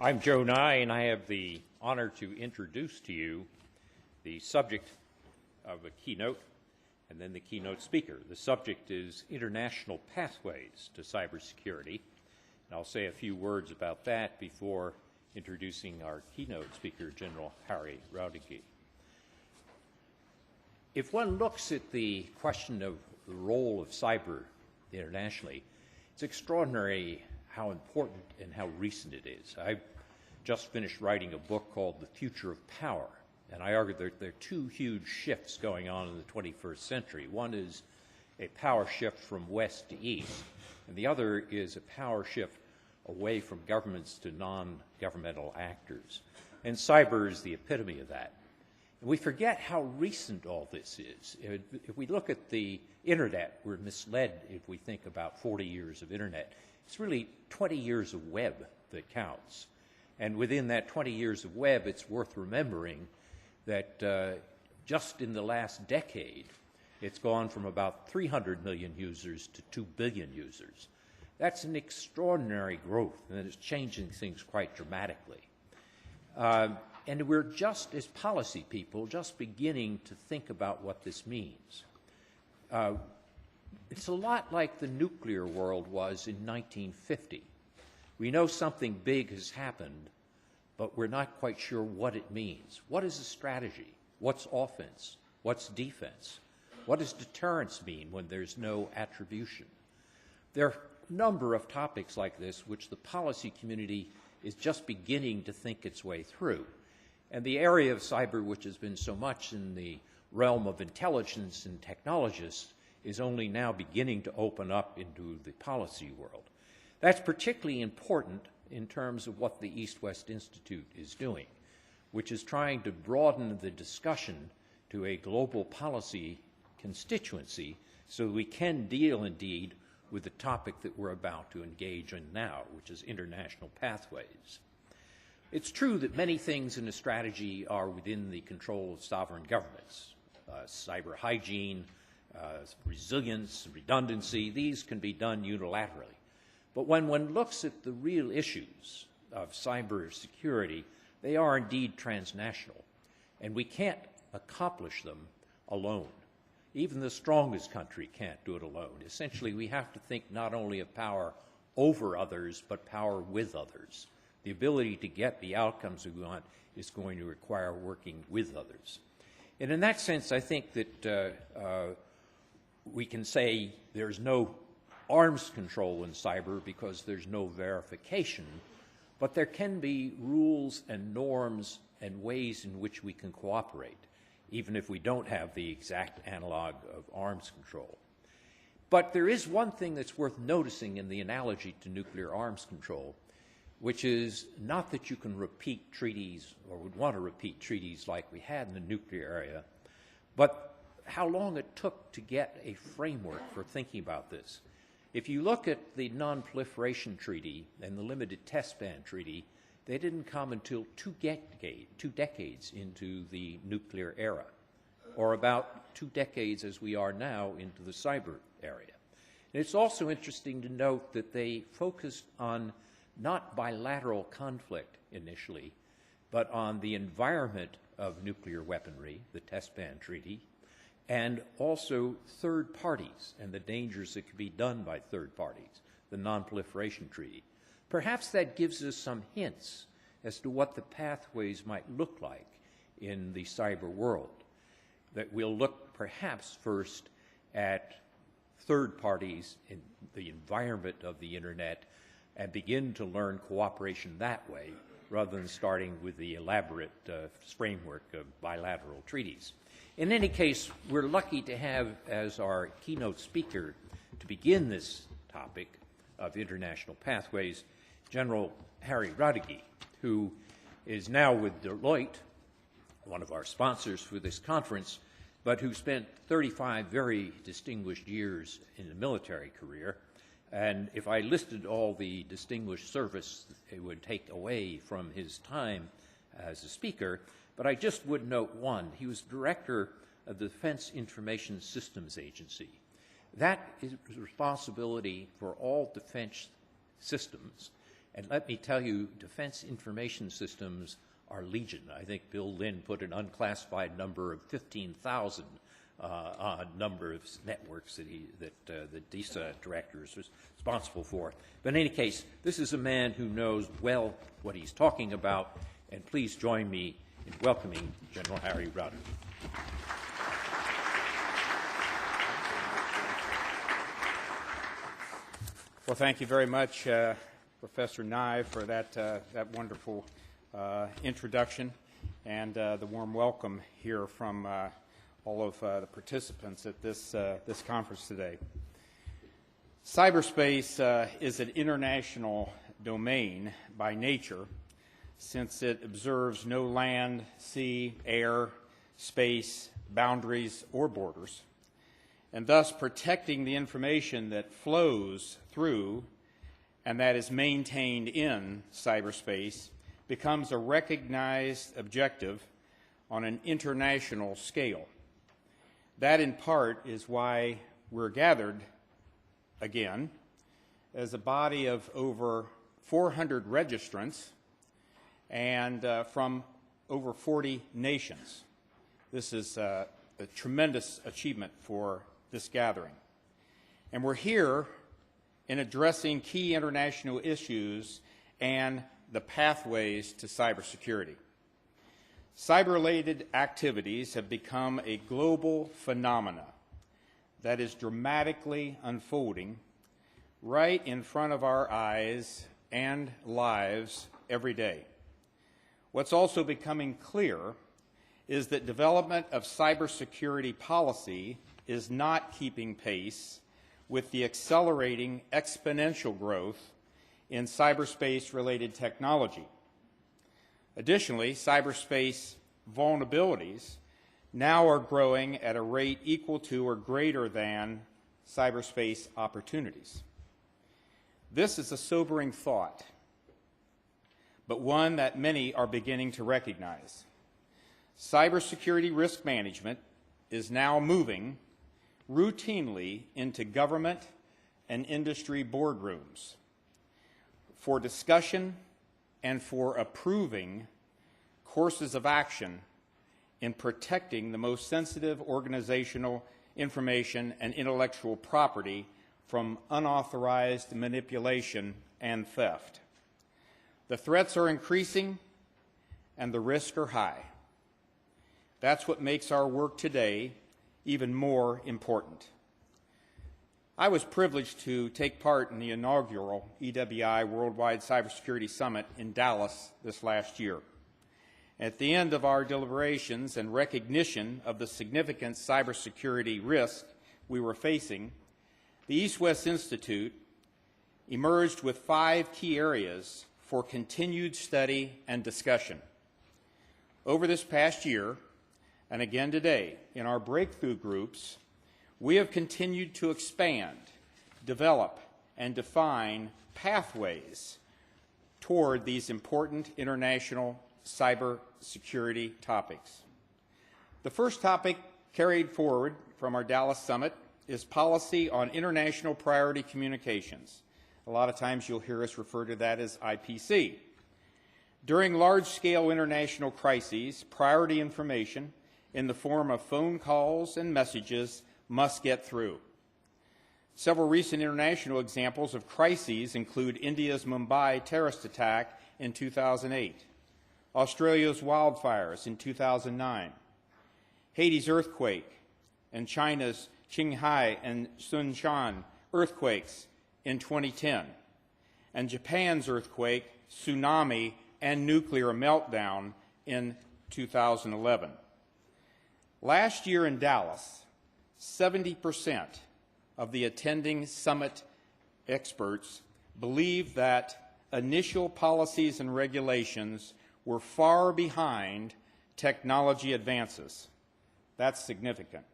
I'm Joe Nye, and I have the honor to introduce to you the subject of a keynote and then the keynote speaker. The subject is International Pathways to Cybersecurity, and I'll say a few words about that before introducing our keynote speaker, General Harry Raduege. If one looks at the question of the role of cyber internationally, it's extraordinary how important and how recent it is. I've just finished writing a book called The Future of Power, and I argue that there are two huge shifts going on in the 21st century. One is a power shift from west to east, and the other is a power shift away from governments to non-governmental actors. And cyber is the epitome of that. And we forget how recent all this is. If we look at the internet, we're misled if we think about 40 years of internet. It's really 20 years of web that counts. And within that 20 years of web, it's worth remembering that just in the last decade, it's gone from about 300 million users to 2 billion users. That's an extraordinary growth, and it's changing things quite dramatically. And we're just, as policy people, just beginning to think about what this means. It's a lot like the nuclear world was in 1950. We know something big has happened, but we're not quite sure what it means. What is a strategy? What's offense? What's defense? What does deterrence mean when there's no attribution? There are a number of topics like this which the policy community is just beginning to think its way through. And the area of cyber, which has been so much in the realm of intelligence and technologists, is only now beginning to open up into the policy world. That's particularly important in terms of what the East-West Institute is doing, which is trying to broaden the discussion to a global policy constituency so we can deal indeed with the topic that we're about to engage in now, which is international pathways. It's true that many things in a strategy are within the control of sovereign governments. Cyber hygiene, resilience, redundancy, these can be done unilaterally. But when one looks at the real issues of cybersecurity, they are indeed transnational, and we can't accomplish them alone. Even the strongest country can't do it alone. Essentially, we have to think not only of power over others, but power with others. The ability to get the outcomes we want is going to require working with others. And in that sense, I think that we can say there's no arms control in cyber because there's no verification, but there can be rules and norms and ways in which we can cooperate, even if we don't have the exact analog of arms control. But there is one thing that's worth noticing in the analogy to nuclear arms control, which is not that you can repeat treaties or would want to repeat treaties like we had in the nuclear area, but how long it took to get a framework for thinking about this. If you look at the Non-Proliferation Treaty and the Limited Test Ban Treaty, they didn't come until two decades into the nuclear era, or about 2 decades as we are now into the cyber area. And it's also interesting to note that they focused on not bilateral conflict initially, but on the environment of nuclear weaponry, the Test Ban Treaty, and also third parties and the dangers that could be done by third parties, the Non-Proliferation Treaty. Perhaps that gives us some hints as to what the pathways might look like in the cyber world. That we'll look perhaps first at third parties in the environment of the internet and begin to learn cooperation that way, rather than starting with the elaborate framework of bilateral treaties. In any case, we're lucky to have as our keynote speaker to begin this topic of international pathways, General Harry Raduege, who is now with Deloitte, one of our sponsors for this conference, but who spent 35 very distinguished years in a military career. And if I listed all the distinguished service, it would take away from his time as a speaker, but I just would note one. He was director of the Defense Information Systems Agency. That is responsibility for all defense systems, And let me tell you, defense information systems are legion. I think Bill Lynn put an unclassified number of 15,000 on number of networks that the DISA director is responsible for. But in any case, this is a man who knows well what he's talking about, and please join me in welcoming General Harry Raduege. Well, thank you very much, Professor Nye, for that wonderful introduction and the warm welcome here from all of the participants at this conference today. Cyberspace is an international domain by nature, since it observes no land, sea, air, space, boundaries, or borders, and thus protecting the information that flows through and that is maintained in cyberspace becomes a recognized objective on an international scale. That, in part, is why we're gathered again as a body of over 400 registrants and from over 40 nations. This is a tremendous achievement for this gathering. And we're here in addressing key international issues and the pathways to cybersecurity. Cyber-related activities have become a global phenomena that is dramatically unfolding right in front of our eyes and lives every day. What's also becoming clear is that development of cybersecurity policy is not keeping pace with the accelerating exponential growth in cyberspace-related technology. Additionally, cyberspace vulnerabilities now are growing at a rate equal to or greater than cyberspace opportunities. This is a sobering thought, but one that many are beginning to recognize. Cybersecurity risk management is now moving routinely into government and industry boardrooms for discussion and for approving courses of action in protecting the most sensitive organizational information and intellectual property from unauthorized manipulation and theft. The threats are increasing and the risks are high. That's what makes our work today even more important. I was privileged to take part in the inaugural EWI Worldwide Cybersecurity Summit in Dallas this last year. At the end of our deliberations and recognition of the significant cybersecurity risk we were facing, the East-West Institute emerged with 5 key areas for continued study and discussion. Over this past year, and again today, in our breakthrough groups, we have continued to expand, develop, and define pathways toward these important international cybersecurity topics. The first topic carried forward from our Dallas Summit is policy on international priority communications. A lot of times you'll hear us refer to that as IPC. During large-scale international crises, priority information in the form of phone calls and messages must get through. Several recent international examples of crises include India's Mumbai terrorist attack in 2008, Australia's wildfires in 2009, Haiti's earthquake, and China's Qinghai and Sichuan earthquakes in 2010, and Japan's earthquake, tsunami, and nuclear meltdown in 2011. Last year in Dallas, 70% of the attending summit experts believed that initial policies and regulations were far behind technology advances. That's significant.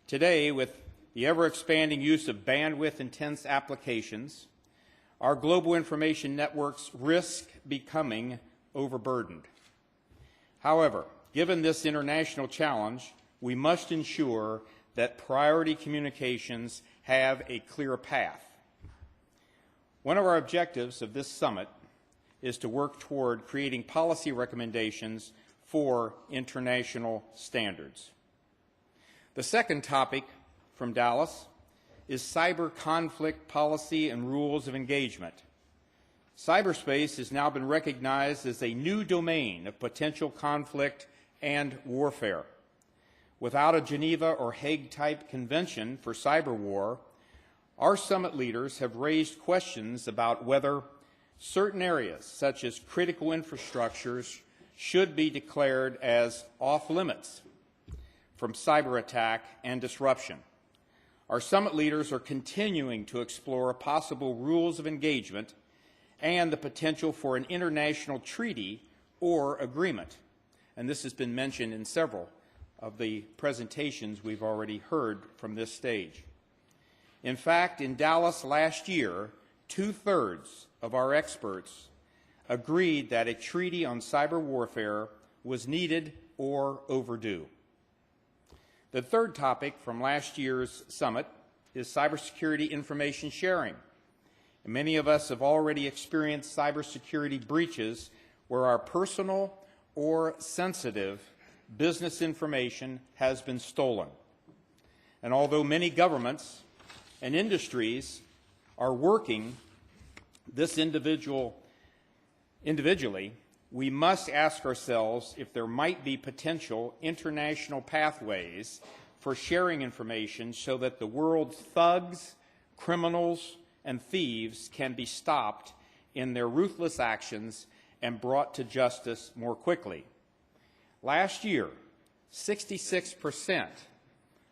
Today, with the ever-expanding use of bandwidth-intense applications, our global information networks risk becoming overburdened. However, given this international challenge, we must ensure that priority communications have a clear path. One of our objectives of this summit is to work toward creating policy recommendations for international standards. The second topic from Dallas is cyber conflict policy and rules of engagement. Cyberspace has now been recognized as a new domain of potential conflict and warfare. Without a Geneva or Hague-type convention for cyber war, our summit leaders have raised questions about whether certain areas, such as critical infrastructures, should be declared as off-limits from cyber attack and disruption. Our summit leaders are continuing to explore possible rules of engagement and the potential for an international treaty or agreement. And this has been mentioned in several of the presentations we've already heard from this stage. In fact, in Dallas last year, 2/3 of our experts agreed that a treaty on cyber warfare was needed or overdue. The third topic from last year's summit is cybersecurity information sharing. And many of us have already experienced cybersecurity breaches where our personal or sensitive business information has been stolen. And although many governments and industries are working this individually, we must ask ourselves if there might be potential international pathways for sharing information so that the world's thugs, criminals, and thieves can be stopped in their ruthless actions and brought to justice more quickly. Last year, 66%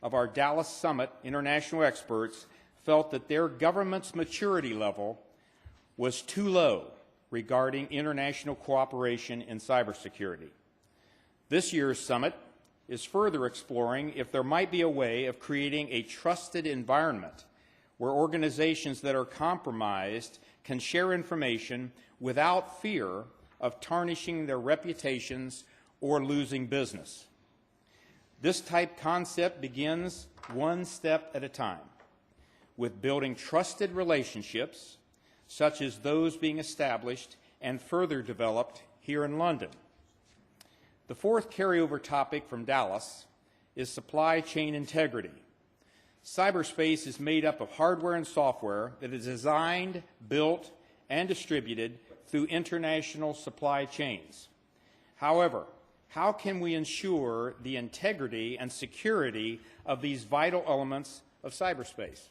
of our Dallas Summit international experts felt that their government's maturity level was too low regarding international cooperation in cybersecurity. This year's summit is further exploring if there might be a way of creating a trusted environment where organizations that are compromised can share information without fear of tarnishing their reputations or losing business. This type concept begins one step at a time, with building trusted relationships, such as those being established and further developed here in London. The fourth carryover topic from Dallas is supply chain integrity. Cyberspace is made up of hardware and software that is designed, built, and distributed through international supply chains. However, how can we ensure the integrity and security of these vital elements of cyberspace?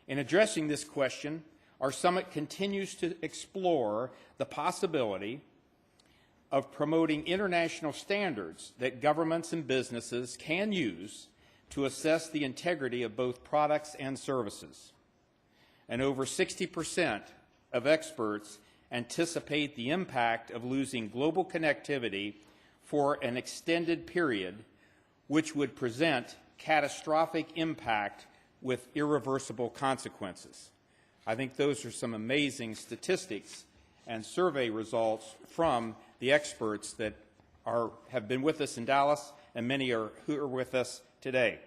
In addressing this question, our summit continues to explore the possibility of promoting international standards that governments and businesses can use to assess the integrity of both products and services. And over 60% of experts anticipate the impact of losing global connectivity for an extended period, which would present catastrophic impact with irreversible consequences. I think those are some amazing statistics and survey results from the experts that have been with us in Dallas, and many who are with us today.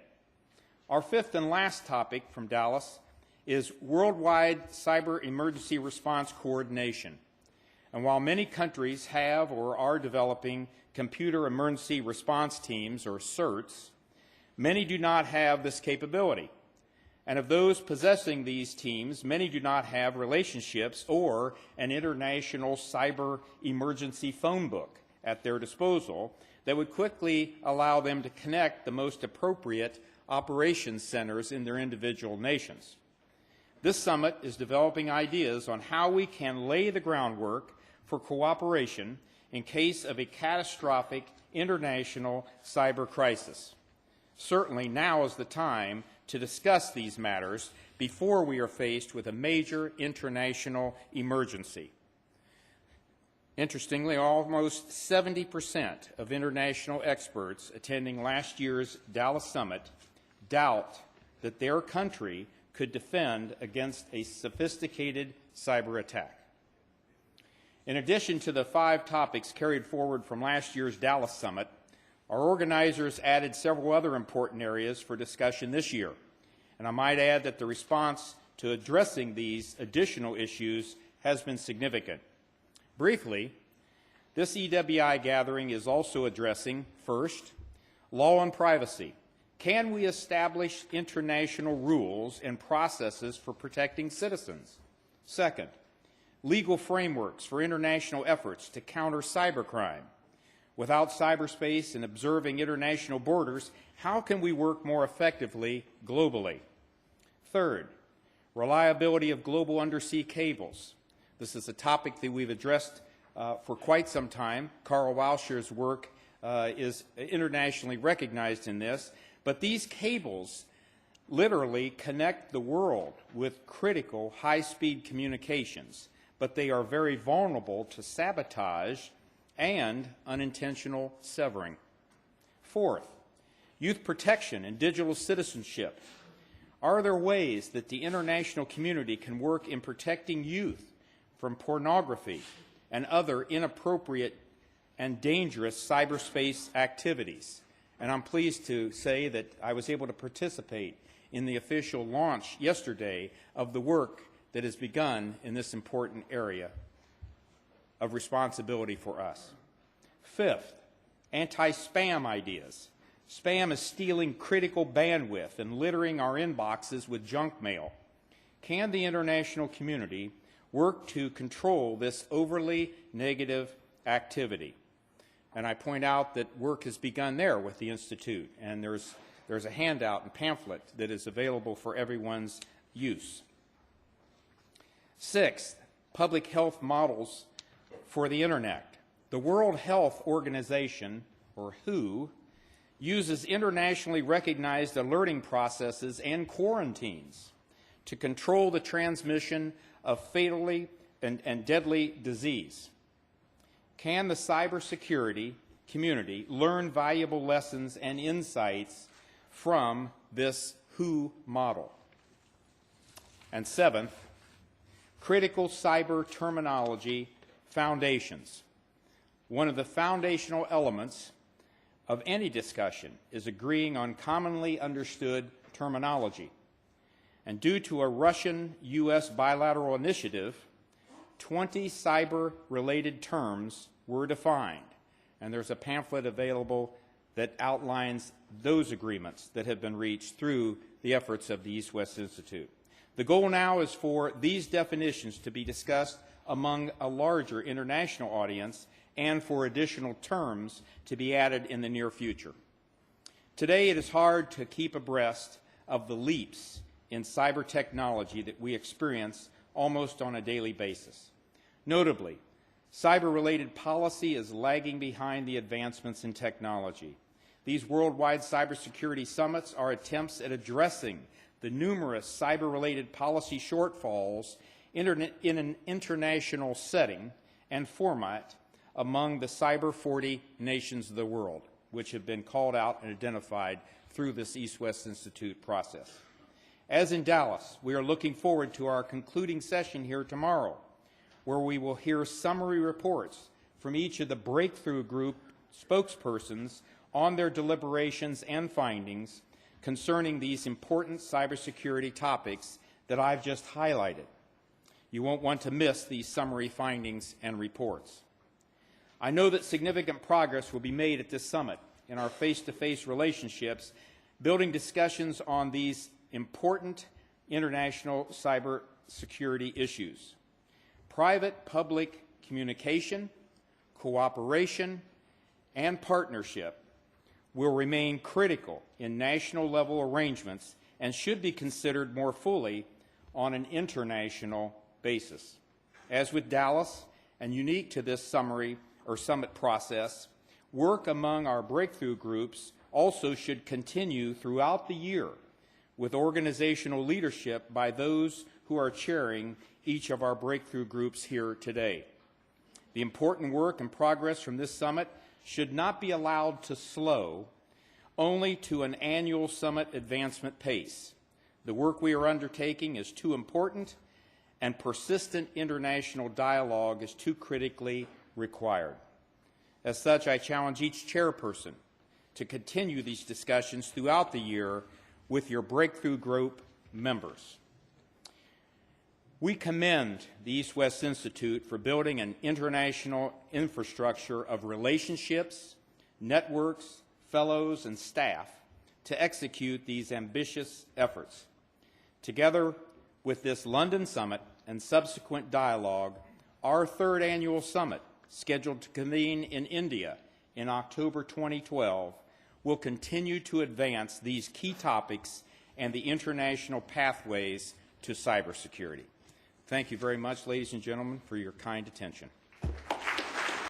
Our fifth and last topic from Dallas is worldwide cyber emergency response coordination. And while many countries have or are developing computer emergency response teams, or CERTs, many do not have this capability. And of those possessing these teams, many do not have relationships or an international cyber emergency phone book at their disposal that would quickly allow them to connect the most appropriate operations centers in their individual nations. This summit is developing ideas on how we can lay the groundwork for cooperation in case of a catastrophic international cyber crisis. Certainly now is the time to discuss these matters before we are faced with a major international emergency. Interestingly, almost 70% of international experts attending last year's Dallas Summit doubt that their country could defend against a sophisticated cyber attack. In addition to the 5 topics carried forward from last year's Dallas Summit, our organizers added several other important areas for discussion this year. And I might add that the response to addressing these additional issues has been significant. Briefly, this EWI gathering is also addressing, first, law and privacy. Can we establish international rules and processes for protecting citizens? Second, legal frameworks for international efforts to counter cybercrime. Without cyberspace and observing international borders, how can we work more effectively globally? Third, reliability of global undersea cables. This is a topic that we've addressed for quite some time. Carl Walscher's work is internationally recognized in this. But these cables literally connect the world with critical high-speed communications, but they are very vulnerable to sabotage and unintentional severing. Fourth, youth protection and digital citizenship. Are there ways that the international community can work in protecting youth from pornography and other inappropriate and dangerous cyberspace activities? And I'm pleased to say that I was able to participate in the official launch yesterday of the work that has begun in this important area of responsibility for us. Fifth, anti-spam ideas. Spam is stealing critical bandwidth and littering our inboxes with junk mail. Can the international community work to control this overly negative activity? And I point out that work has begun there with the Institute, and there's a handout and pamphlet that is available for everyone's use. Sixth, public health models for the Internet. The World Health Organization, or WHO, uses internationally recognized alerting processes and quarantines to control the transmission of fatally and deadly disease. Can the cybersecurity community learn valuable lessons and insights from this WHO model? And seventh, critical cyber terminology foundations. One of the foundational elements of any discussion is agreeing on commonly understood terminology. And due to a Russian-U.S. bilateral initiative, 20 cyber-related terms were defined, and there's a pamphlet available that outlines those agreements that have been reached through the efforts of the East-West Institute. The goal now is for these definitions to be discussed among a larger international audience and for additional terms to be added in the near future. Today, it is hard to keep abreast of the leaps in cyber technology that we experience almost on a daily basis. Notably, cyber-related policy is lagging behind the advancements in technology. These worldwide cybersecurity summits are attempts at addressing the numerous cyber-related policy shortfalls in an international setting and format among the Cyber 40 nations of the world, which have been called out and identified through this East-West Institute process. As in Dallas, we are looking forward to our concluding session here tomorrow, where we will hear summary reports from each of the breakthrough group spokespersons on their deliberations and findings concerning these important cybersecurity topics that I've just highlighted. You won't want to miss these summary findings and reports. I know that significant progress will be made at this summit in our face-to-face relationships, building discussions on these important international cybersecurity issues. Private-public communication, cooperation, and partnership will remain critical in national-level arrangements and should be considered more fully on an international basis. As with Dallas, and unique to this summary or summit process, work among our breakthrough groups also should continue throughout the year with organizational leadership by those who are chairing each of our breakthrough groups here today. The important work and progress from this summit should not be allowed to slow only to an annual summit advancement pace. The work we are undertaking is too important, and persistent international dialogue is too critically required. As such, I challenge each chairperson to continue these discussions throughout the year with your breakthrough group members. We commend the East-West Institute for building an international infrastructure of relationships, networks, fellows, and staff to execute these ambitious efforts. Together with this London Summit and subsequent dialogue, our third annual summit, scheduled to convene in India in October 2012, will continue to advance these key topics and the international pathways to cybersecurity. Thank you very much, ladies and gentlemen, for your kind attention.